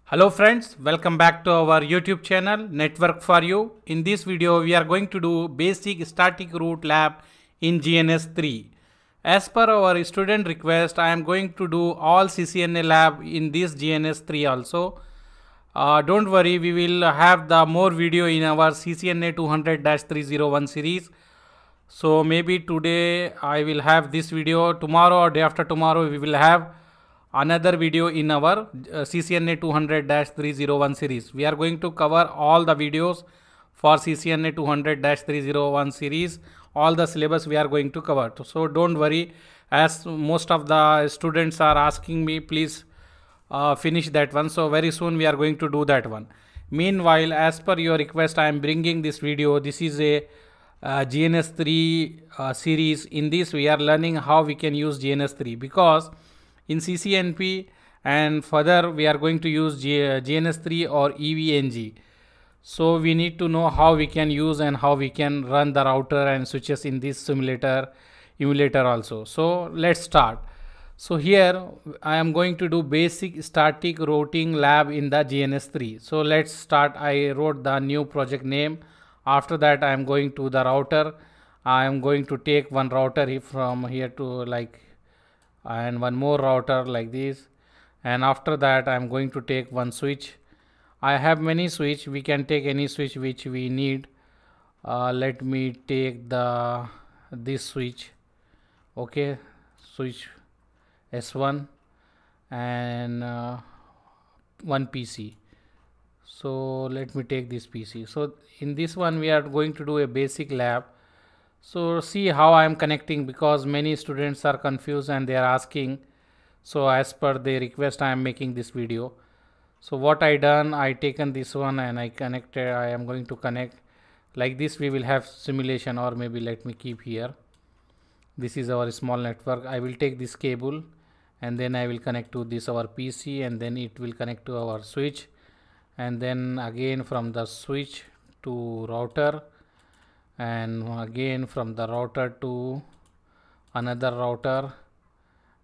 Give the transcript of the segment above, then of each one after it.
Hello friends, welcome back to our YouTube channel Network for You. In this video we are going to do basic static root lab in GNS3. As per our student request, I am going to do all CCNA lab in this GNS3 also. Don't worry, we will have the more video in our CCNA 200-301 series. So maybe today I will have this video, tomorrow or day after tomorrow we will have another video in our CCNA 200-301 series. We are going to cover all the videos for CCNA 200-301 series. All the syllabus we are going to cover. So don't worry, as most of the students are asking me, please finish that one. So very soon we are going to do that one. Meanwhile, as per your request, I am bringing this video. This is a GNS3 series. In this we are learning how we can use GNS3, because in CCNP and further we are going to use GNS3 or EVNG. So we need to know how we can use and how we can run the router and switches in this emulator also. So let's start. So here I am going to do basic static routing lab in the GNS3. So let's start. I wrote the new project name. After that I am going to the router. I am going to take one router from here to and one more router like this, and after that I am going to take one switch. I have many switch, we can take any switch which we need. Let me take this switch. Okay, switch S1 and one PC. So let me take this PC. So in this one we are going to do a basic lab. So see how I am connecting, because many students are confused and they are asking. So as per their request I am making this video. So what I done, I taken this one and I connected. I am going to connect like this. We will have simulation, or maybe let me keep here. This is our small network. I will take this cable and then I will connect to this our PC, and then it will connect to our switch, and then again from the switch to router, and again from the router to another router.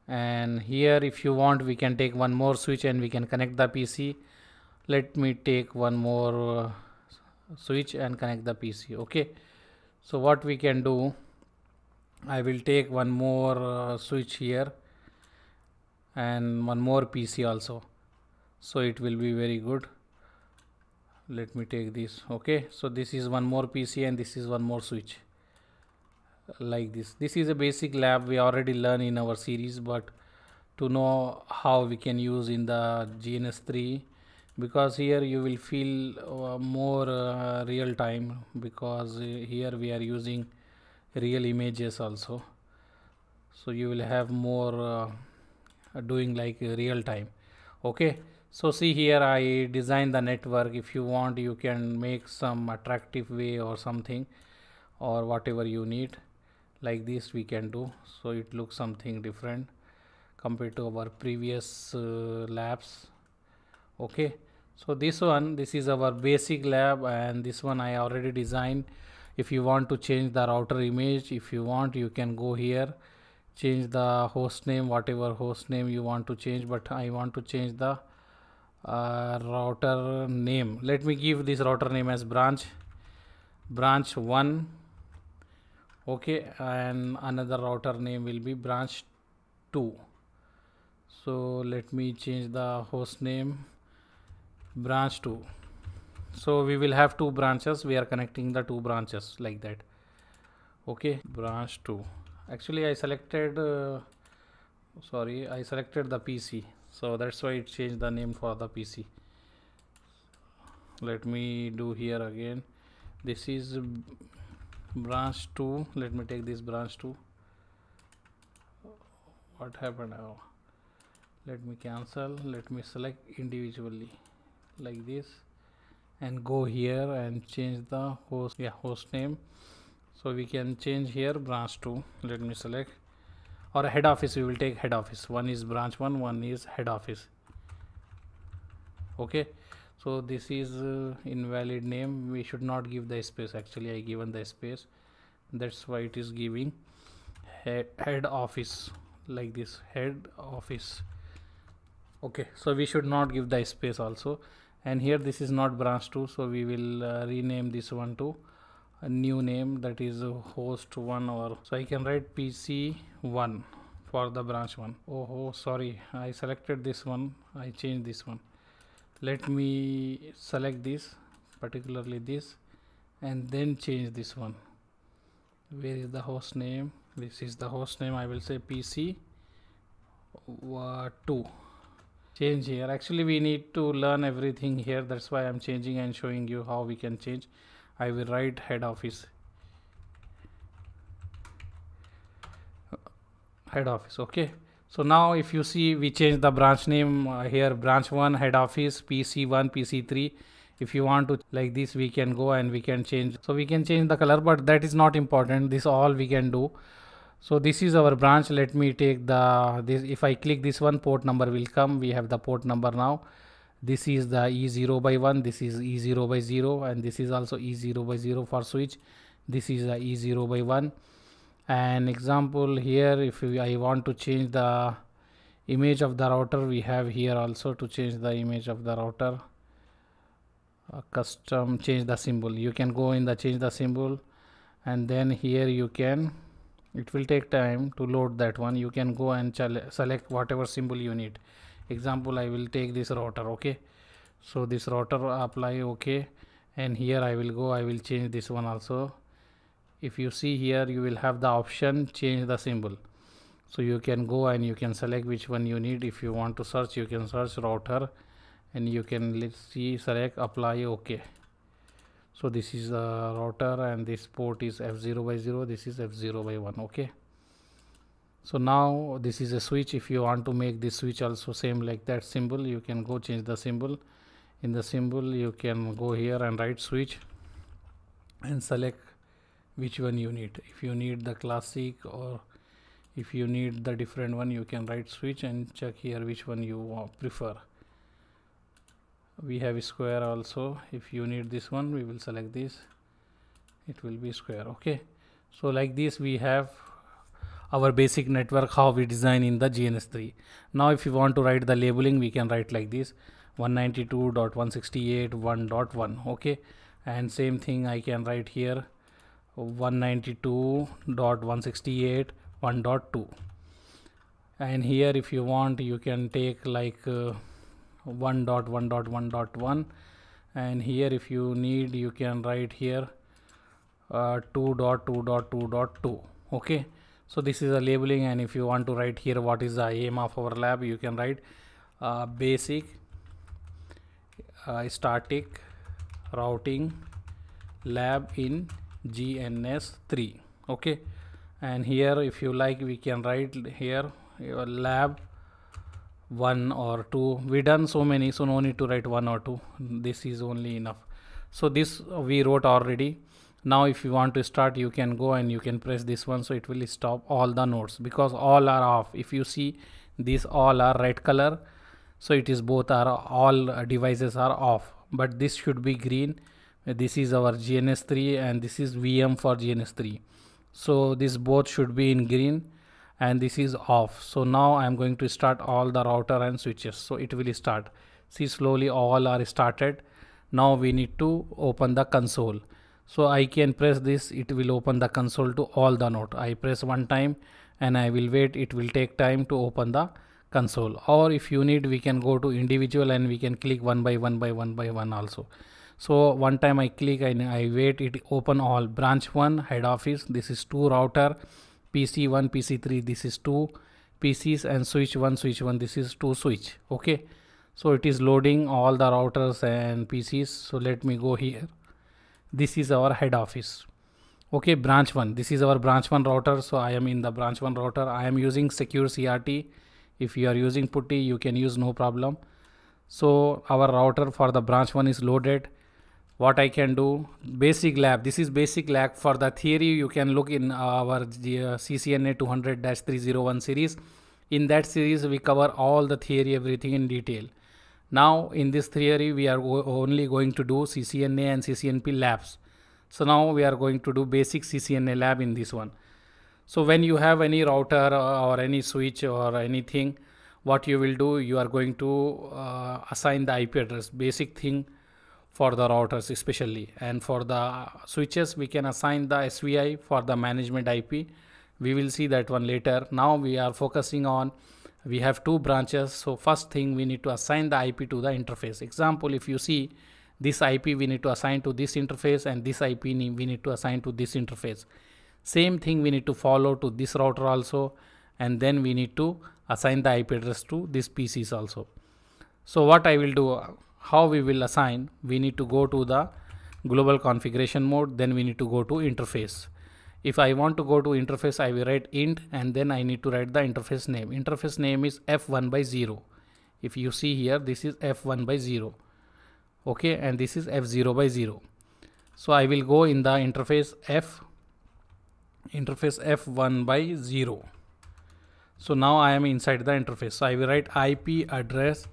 And here if you want we can take one more switch and we can connect the PC. Let me take one more switch and connect the PC. Okay, so what we can do, I will take one more switch here and one more PC also, so it will be very good. Let me take this. Okay, so this is one more PC and this is one more switch like this. This is a basic lab we already learned in our series, but to know how we can use in the GNS3, because here you will feel more real time, because here we are using real images also, so you will have more doing like real time. Okay, so see here I designed the network. If you want you can make some attractive way or something, or whatever you need, like this we can do. So it looks something different compared to our previous labs. Okay, so this is our basic lab, and this one I already designed. If you want to change the router image, if you want you can go here, change the host name, whatever host name you want to change, but I want to change the router name. Let me give this router name as branch 1. Okay, and another router name will be branch 2. So let me change the host name branch 2. So we will have two branches, we are connecting the two branches like that. Okay, branch 2. Actually I selected I selected the PC, so that's why it changed the name for the PC. Let me do here again. This is branch 2. Let me take this branch 2. What happened now? Let me cancel. Let me select individually like this and go here and change the host name. So we can change here branch 2. Let me select, or head office, we will take head office. One is branch 1, one is head office. Okay, so this is invalid name. We should not give the space. Actually I given the space, that's why it is giving head office like this, head office. Okay, so we should not give the space also. And here this is not branch 2, so we will rename this one to a new name, that is host 1, or so I can write PC1 for the branch 1. Oh, sorry, I selected this one, I changed this one. Let me select this, particularly this, and then change this one. Where is the host name? This is the host name. I will say PC2. Change here. Actually we need to learn everything here, that's why I'm changing and showing you how we can change. I will write head office. Okay, so now if you see, we change the branch name here, branch 1 head office PC1 PC3. If you want to like this, we can go and we can change. So we can change the color, but that is not important. This all we can do. So this is our branch. Let me take this. If I click this one, port number will come. We have the port number now. This is the E0/1. This is E0/0, and this is also E0/0 for switch. This is the E0/1. An example here, if I want to change the image of the router, we have here also to change the image of the router. Custom, change the symbol. You can go in the change the symbol, and then here you can, it will take time to load that one. You can go and select whatever symbol you need. Example, I will take this router. Okay, so this router, apply. Okay, and here I will go, I will change this one also. If you see here, you will have the option change the symbol, so you can go and you can select which one you need. If you want to search, you can search router, and you can, let's see, select, apply. Okay, so this is a router and this port is F0/0, this is F0/1. Okay, so now this is a switch. If you want to make this switch also same like that symbol, you can go change the symbol. In the symbol you can go here and write switch and select which one you need. If you need the classic, or if you need the different one, you can write switch and check here which one you prefer. We have square also. If you need this one, we will select this, it will be square. Okay, so like this we have our basic network, how we design in the GNS3. Now if you want to write the labeling, we can write like this, 192.168.1.1. okay, and same thing I can write here, 192.168.1.2. and here if you want, you can take like 1.1.1.1, and here if you need, you can write here 2.2.2.2. okay, so this is a labeling. And if you want to write here what is the aim of our lab, you can write basic static routing lab in GNS3. okay, and here if you like, we can write here your lab 1 or 2. We done so many, so no need to write 1 or 2, this is only enough. So this we wrote already. Now if you want to start, you can go and you can press this one, so it will stop all the nodes, because all are off. If you see, these all are red color, so it is both are, all devices are off, but this should be green. This is our GNS3 and this is VM for GNS3, so this both should be in green, and this is off. So now I am going to start all the router and switches, so it will start. See, slowly all are started. Now we need to open the console, so I can press this, it will open the console to all the node. I press one time and I will wait, it will take time to open the console. Or if you need, we can go to individual and we can click one by one also. So one time I click and I wait, it open all. Branch 1 head office, this is 2 router, PC1 PC3, this is 2 PCs, and switch 1 this is 2 switch. okay, so it is loading all the routers and PCs. So let me go here, this is our head office. okay, branch 1, this is our branch 1 router, so I am in the branch 1 router. I am using secure CRT. If you are using putty, you can use, no problem. So our router for the branch 1 is loaded. What I can do, basic lab, this is basic lab. For the theory, you can look in our CCNA 200-301 series. In that series we cover all the theory, everything in detail. Now in this theory we are only going to do CCNA and CCNP labs. So now we are going to do basic CCNA lab in this one. So when you have any router or any switch or anything, what you will do, you are going to assign the IP address, basic thing for the routers especially, and for the switches we can assign the SVI for the management IP. We will see that one later. Now we are focusing on, we have two branches, so first thing we need to assign the IP to the interface. Example, if you see, this IP we need to assign to this interface, and this IP we need to assign to this interface. Same thing we need to follow to this router also, and then we need to assign the IP address to this PCs also. So what I will do, how we will assign, we need to go to the global configuration mode, then we need to go to interface. If I want to go to interface, I will write int, and then I need to write the interface name. Interface name is f1 by 0. If you see here, this is f1 by 0. Okay, and this is f0 by 0. So I will go in the interface f1 by 0. So now I am inside the interface. So I will write IP address,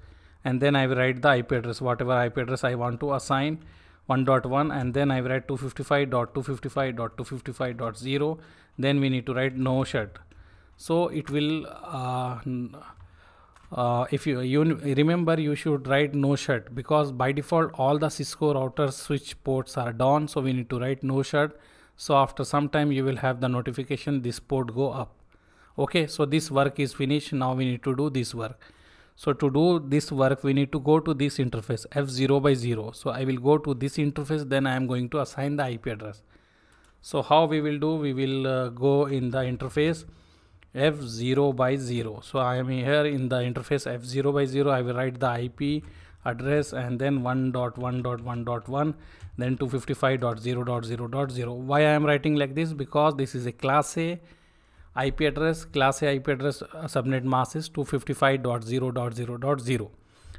and then I will write the IP address, whatever IP address I want to assign, 1.1, and then I will write 255.255.255.0. Then we need to write no shut. So it will if you remember, you should write no shut, because by default all the Cisco router switch ports are down, so we need to write no shut. So after some time you will have the notification this port go up. Okay, so this work is finished. Now we need to do this work. So to do this work, we need to go to this interface f0 by 0. So I will go to this interface, then I am going to assign the IP address. So how we will do, we will go in the interface f0 by 0. So I am here in the interface f0 by 0. I will write the IP address, and then 1.1.1.1, then 255.0.0.0. Why I am writing like this? Because this is a class A IP address. Class A IP address subnet mask is 255.0.0.0,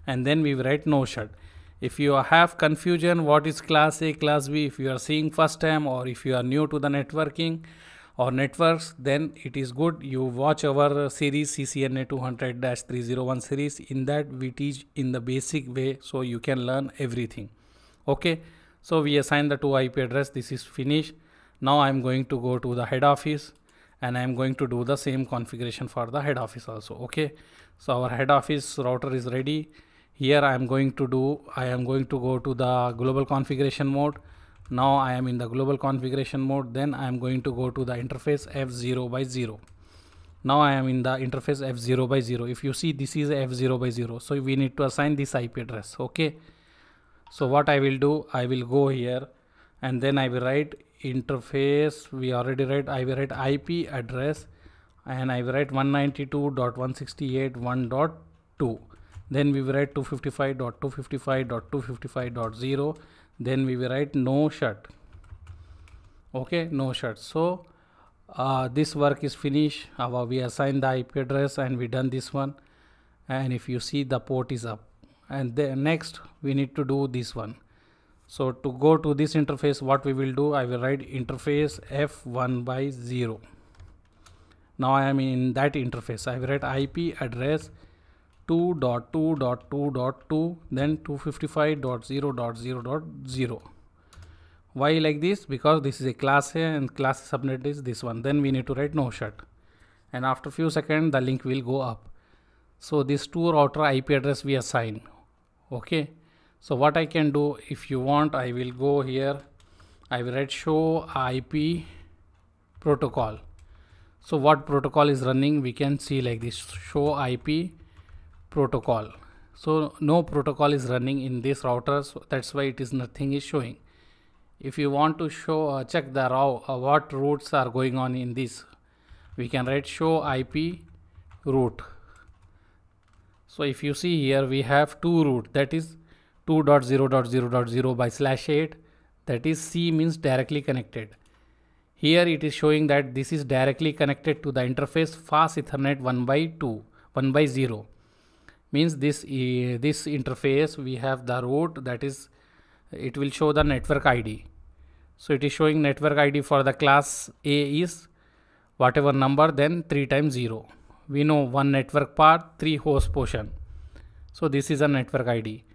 and then we will write no shut. If you have confusion what is class A, class B, if you are seeing first time, or if you are new to the networking or networks, then it is good you watch our series CCNA 200-301 series. In that we teach in the basic way, so you can learn everything. Okay, so we assign the two IP address. This is finished. Now I am going to go to the head office, and I am going to do the same configuration for the head office also. Okay, so our head office router is ready. Here I am going to go to the global configuration mode. Now I am in the global configuration mode. Then I am going to go to the interface f0 by 0. Now I am in the interface f0 by 0. If you see, this is f0 by 0. So we need to assign this IP address. Okay, so what I will do, I will go here, and then I will write interface. We already write, I will write IP address, and I will write 192.168.1.2. Then we will write 255.255.255.0. Then we will write no shut. Okay, no shut. So this work is finished. We assigned the IP address, and we done this one. And if you see, the port is up. And then next we need to do this one. So to go to this interface, what we will do, I will write interface f1 by 0. Now I am in that interface. I will write IP address 2.2.2.2, then 255.0.0.0. Why like this? Because this is a class A, and class subnet is this one. Then we need to write no shut, and after few seconds the link will go up. So this two router IP address we assign. Okay, so what I can do, if you want, I will go here, I will write show IP protocol. So what protocol is running, we can see like this, show IP protocol. So no protocol is running in this router, so that's why it is nothing is showing. If you want to show check the what routes are going on in this, we can write show IP route. So if you see here, we have two route, that is 2.0.0.0 by /8, that is C means directly connected. Here it is showing that this is directly connected to the interface fast Ethernet 1 by 0. Means this interface we have the route, that is it will show the network ID. So it is showing network ID for the class A is whatever number, then 3 times 0. We know one network path, 3 host portion. So this is a network ID.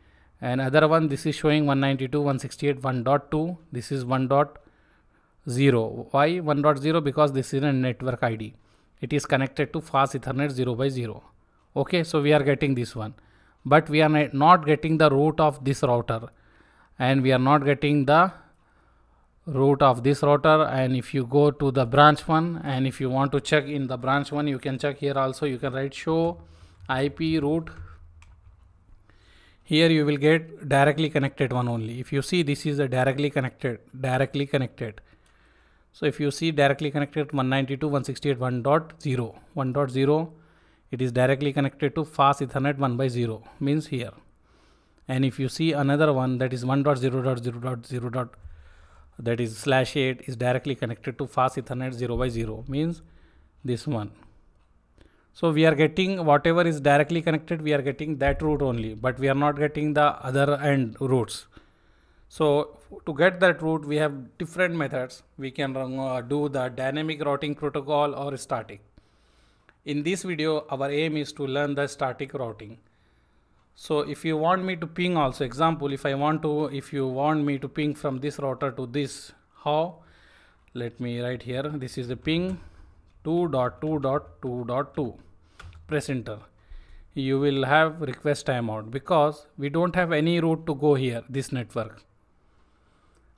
And other one, this is showing 192.168.1.2. This is 1.0. Why 1.0? Because this is a network ID. It is connected to fast Ethernet 0 by 0. Okay, so we are getting this one, but we are not getting the root of this router, and we are not getting the root of this router. And if you go to the branch one, and if you want to check in the branch one, you can check here also. You can write show IP root. Here you will get directly connected one only. If you see, this is a directly connected. So if you see directly connected 192.168.1.0, 1.0, it is directly connected to fast Ethernet 1/0, means here. And if you see another one, that is 1.0.0.0, that is /8, is directly connected to fast Ethernet 0/0, means this one. So we are getting whatever is directly connected, we are getting that route only, but we are not getting the other end routes. So to get that route, we have different methods. We can do the dynamic routing protocol or static. In this video, our aim is to learn the static routing. So if you want me to ping also, example, if you want me to ping from this router to this, how? Let me write here. This is the ping 2.2.2.2. Press enter. You will have request timeout because we don't have any route to go here, this network.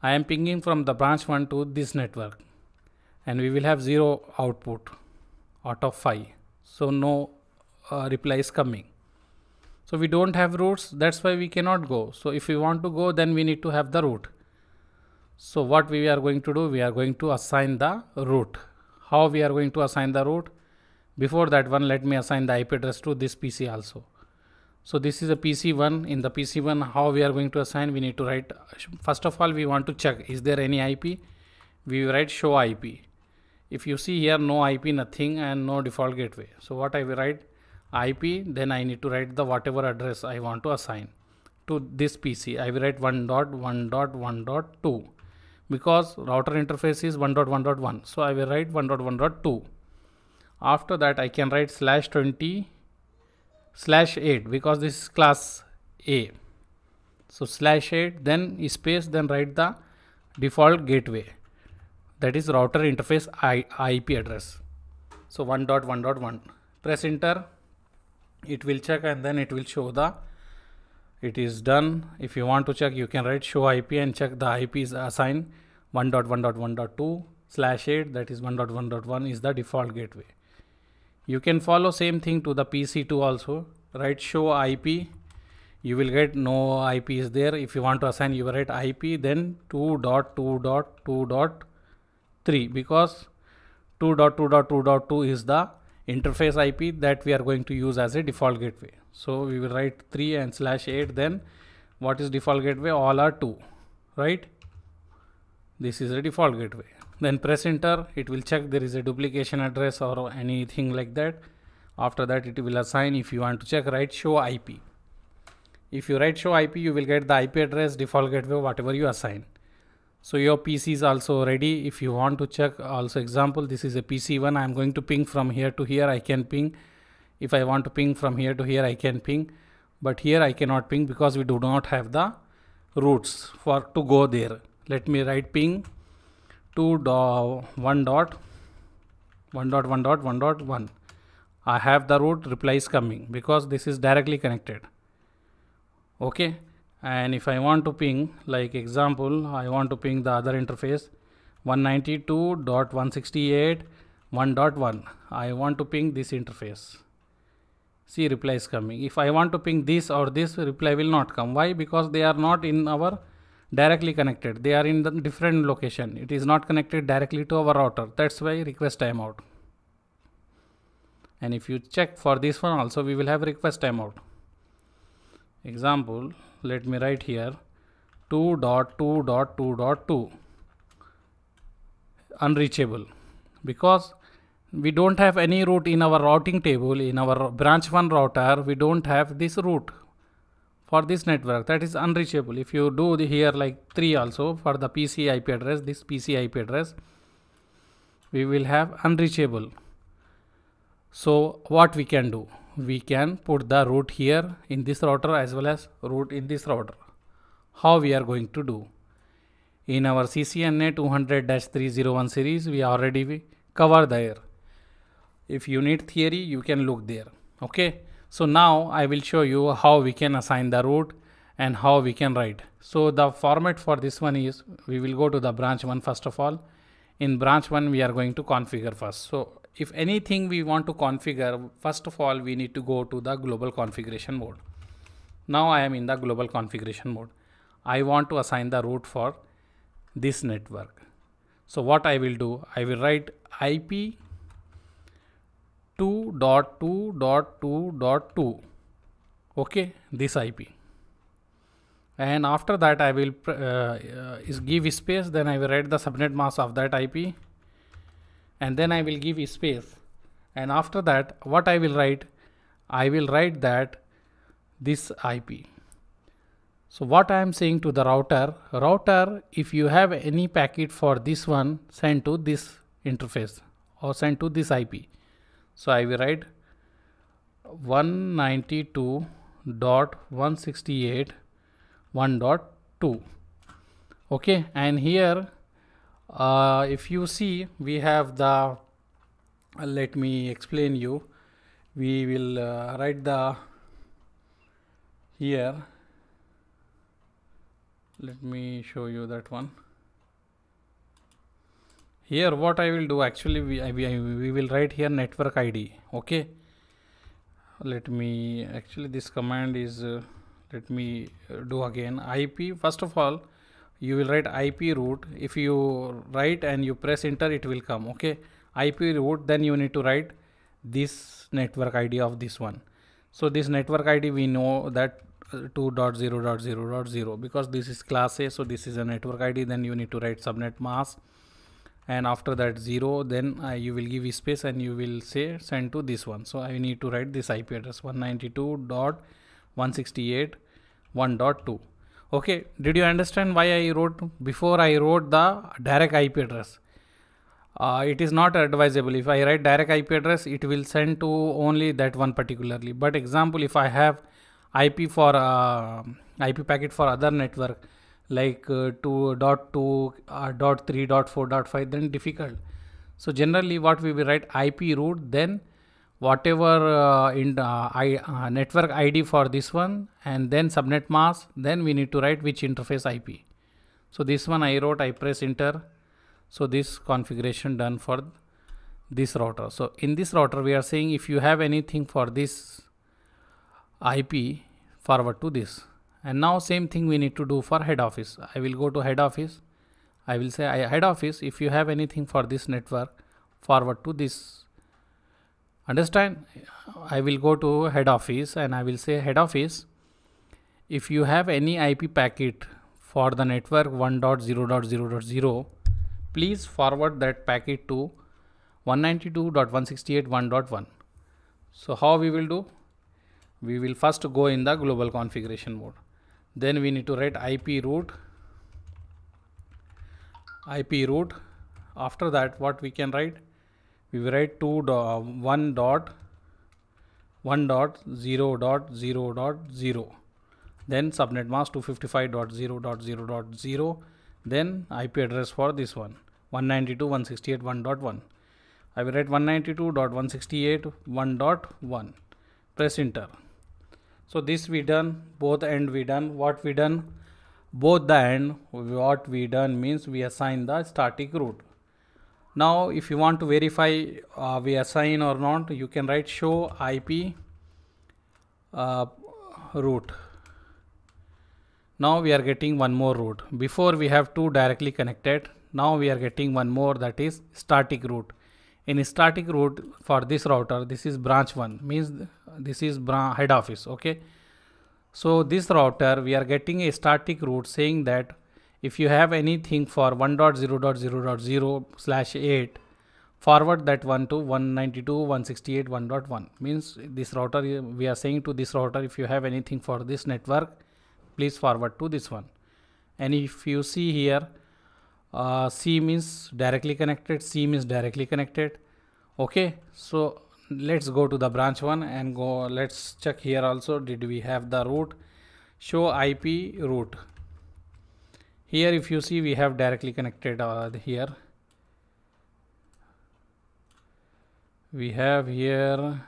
I am pinging from the branch 1 to this network, and we will have 0 output out of 5. So no reply is coming. So we don't have routes, that's why we cannot go. So if we want to go, then we need to have the route. So what we are going to do, we are going to assign the route. How we are going to assign the route? Before that one, let me assign the IP address to this PC also. So this is a PC1. In the PC1, how we are going to assign? We need to write, first of all, we want to check, is there any IP? We write show IP. If you see here, no IP, nothing, and no default gateway. So what I will write? IP, then I need to write the whatever address I want to assign to this PC. I will write 1.1.1.2 because router interface is 1.1.1. So I will write 1.1.2. After that, I can write /20/8 because this is class A. So /8, then space, then write the default gateway, that is router interface IP address. So 1.1.1. Press enter. It will check and then it will show it is done. If you want to check, you can write show IP and check the IP is assigned 1.1.1.2 /8, that is 1.1.1 is the default gateway. You can follow same thing to the PC2 also. Write show IP. You will get no IP is there. If you want to assign, you will write IP, then 2.2.2.3 because 2.2.2.2 is the interface IP that we are going to use as a default gateway. So we will write 3 and /8, then what is default gateway? All are 2, right? This is a default gateway. Then press enter. It will check there is a duplication address or anything like that. After that, it will assign. If you want to check, write show IP. If you write show IP, you will get the IP address, default gateway, whatever you assign. So your PC is also ready. If you want to check also, example, this is a PC1. I am going to ping from here to here. I can ping. If I want to ping from here to here, I can ping. But here I cannot ping because we do not have the routes to go there. Let me write ping 2.1.1.1.1. I have the route, reply is coming because this is directly connected. Okay. And if I want to ping, like example, I want to ping the other interface 192.168.1.1. I want to ping this interface. See, reply is coming. If I want to ping this or this, reply will not come. Why? Because they are not in our directly connected. They are in the different location. It is not connected directly to our router. That's why request timeout. And if you check for this one also, we will have request timeout. Example, let me write here 2.2.2.2 unreachable because we don't have any route in our routing table. In our branch 1 router, we don't have this route for this network, that is unreachable. If you do here like 3 also for the PC IP address, this PC IP address, we will have unreachable. So what we can do? We can put the route here in this router as well as route in this router. How we are going to do? In our CCNA 200-301 series, we already cover there. If you need theory, you can look there. Okay. So now I will show you how we can assign the root and how we can write. So the format for this one is, we will go to the branch 1 first of all. In branch 1 we are going to configure first. So if anything we want to configure, first of all we need to go to the global configuration mode. Now I am in the global configuration mode. I want to assign the root for this network. So what I will do, I will write IP 2.2.2.2. okay, this IP, and after that I will give space, then I will write the subnet mask of that IP, and then I will give space, and after that what I will write that this IP. So what I am saying to the router, if you have any packet for this one, send to this interface or send to this IP. So I will write 192.168.1.2. okay, and here if you see, we have the let me explain you. We will write the here, let me show you that one. Here what I will do, actually we will write here network ID. okay, let me, actually this command is let me do again. IP, first of all you will write IP root. If you write and you press enter, it will come. okay, IP root, then you need to write this network ID of this one. So this network ID we know that 2.0.0.0, because this is class A, so this is a network ID. Then you need to write subnet mask, and after that 0, then you will give space and you will say send to this one. So I need to write this IP address 192.168.1.2. okay, did you understand why I wrote before I wrote the direct IP address? It is not advisable. If I write direct IP address, it will send to only that one particularly. But example, if I have IP for IP packet for other network like 2.2, .3, .4, .5, then difficult. So generally what we will write IP root, then whatever network ID for this one, and then subnet mask, then we need to write which interface IP. So this one I wrote, I press enter. So this configuration done for this router. So in this router we are saying if you have anything for this IP, forward to this. And now same thing we need to do for head office. I will go to head office. I will say head office, if you have anything for this network, forward to this. Understand? I will go to head office and I will say head office, if you have any IP packet for the network 1.0.0.0, please forward that packet to 192.168.1.1. So how we will do? We will first go in the global configuration mode. Then we need to write IP root. After that, what we can write? We will write 1.1.0.0.0. Then subnet mask 255.0.0.0. Then IP address for this one 192.168.1.1. I will write 192.168.1.1. Press enter. So this we done, both end we done. What we done? Both the end, what we done means we assign the static root. Now if you want to verify we assign or not, you can write show IP root. Now we are getting one more root. Before we have two directly connected. Now we are getting one more, that is static root. In static root for this router, this is branch 1, means this is head office. Okay, so this router we are getting a static root saying that if you have anything for 1.0.0.0/8, forward that one to 192.168.1.1. means this router, we are saying to this router, if you have anything for this network, please forward to this one. And if you see here, C means directly connected, C means directly connected. Okay, so let's go to the branch 1 and go, let's check here also, did we have the root? Show IP root. Here if you see, we have directly connected here. We have here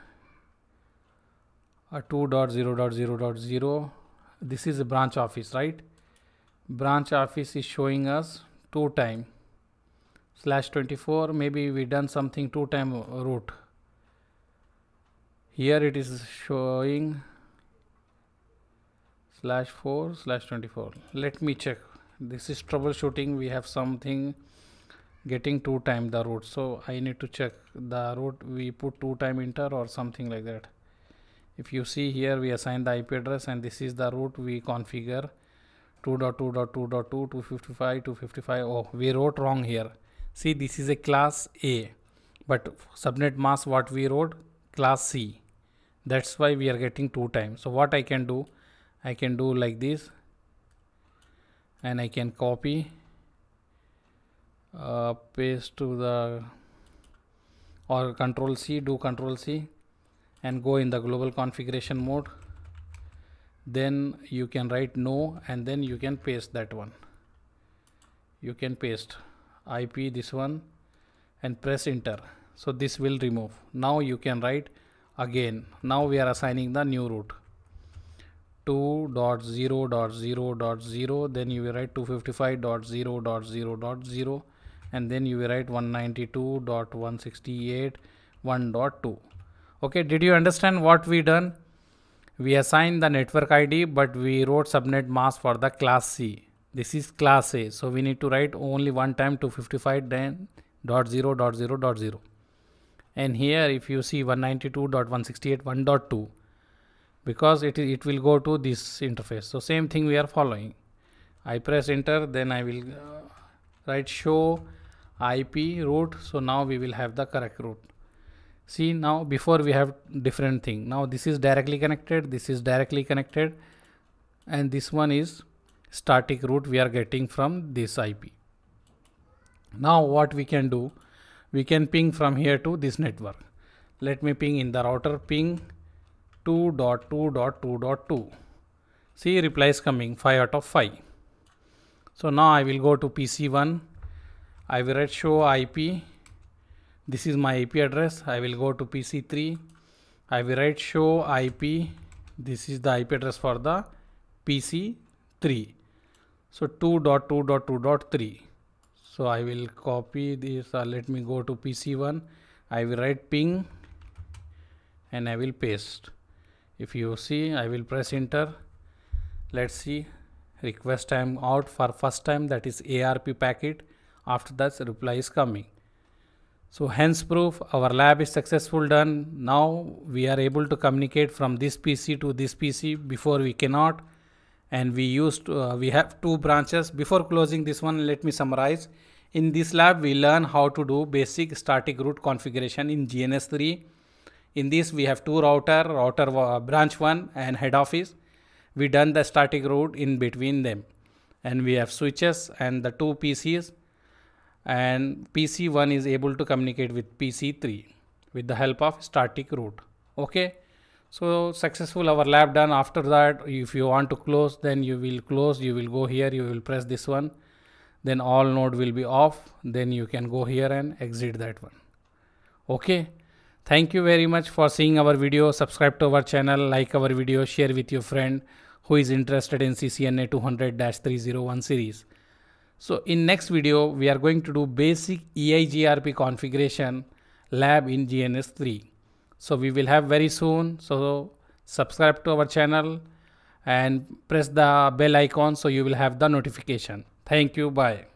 2.0.0.0. This is a branch office, right? Branch office is showing us 2 time /24. Maybe we done something 2 time root. Here it is showing /4/24. Let me check. This is troubleshooting. We have something getting 2 time the root, so I need to check the root. We put 2 time enter or something like that. If you see here, we assign the IP address and this is the root. We configure 2.2.2.2 255 255. Oh, we wrote wrong here. See, this is a class A, but subnet mask what we wrote class C. That's why we are getting 2 times. So what I can do like this, and I can copy, paste to the, or Control C, do Control C and go in the global configuration mode. Then you can write no and then you can paste that one. You can paste IP this one and press enter. So this will remove. Now you can write again. Now we are assigning the new root 2.0.0.0. then you will write 255.0.0.0 and then you will write 192.168.1.2. Okay, did you understand what we done? We assigned the network ID, but we wrote subnet mask for the class C. This is class A, so we need to write only one time 255.0.0.0. and here if you see 192.168.1.2, because it will go to this interface. So same thing we are following. I press enter, then I will write show IP root. So now we will have the correct root. See, now before we have different thing. Now this is directly connected, this is directly connected, and this one is static root we are getting from this IP. Now what we can do, we can ping from here to this network. Let me ping in the router, ping 2.2.2.2. See, reply is coming 5 out of 5. So now I will go to PC1. I will write show IP. This is my IP address. I will go to PC3. I will write show IP. This is the IP address for the PC3. So 2.2.2.3. So I will copy this. Let me go to PC1. I will write ping and I will paste. If you see, I will press enter. Let's see, request time out for first time, that is ARP packet. After that, reply is coming. So hence proof our lab is successful done. Now we are able to communicate from this PC to this PC. Before we cannot, and we have 2 branches. Before closing this one, let me summarize. In this lab we learn how to do basic static root configuration in GNS3. In this we have 2 router branch 1 and head office. We done the static root in between them, and we have switches and the 2 PCs, and PC1 is able to communicate with PC3 with the help of static root. Okay, so successful our lab done. After that, if you want to close, then you will close. You will go here, you will press this one, then all node will be off. Then you can go here and exit that one. Okay, thank you very much for seeing our video. Subscribe to our channel, like our video, share with your friend who is interested in CCNA 200-301 series. So in next video, we are going to do basic EIGRP configuration lab in GNS3. So we will have very soon. So subscribe to our channel and press the bell icon so you will have the notification. Thank you. Bye.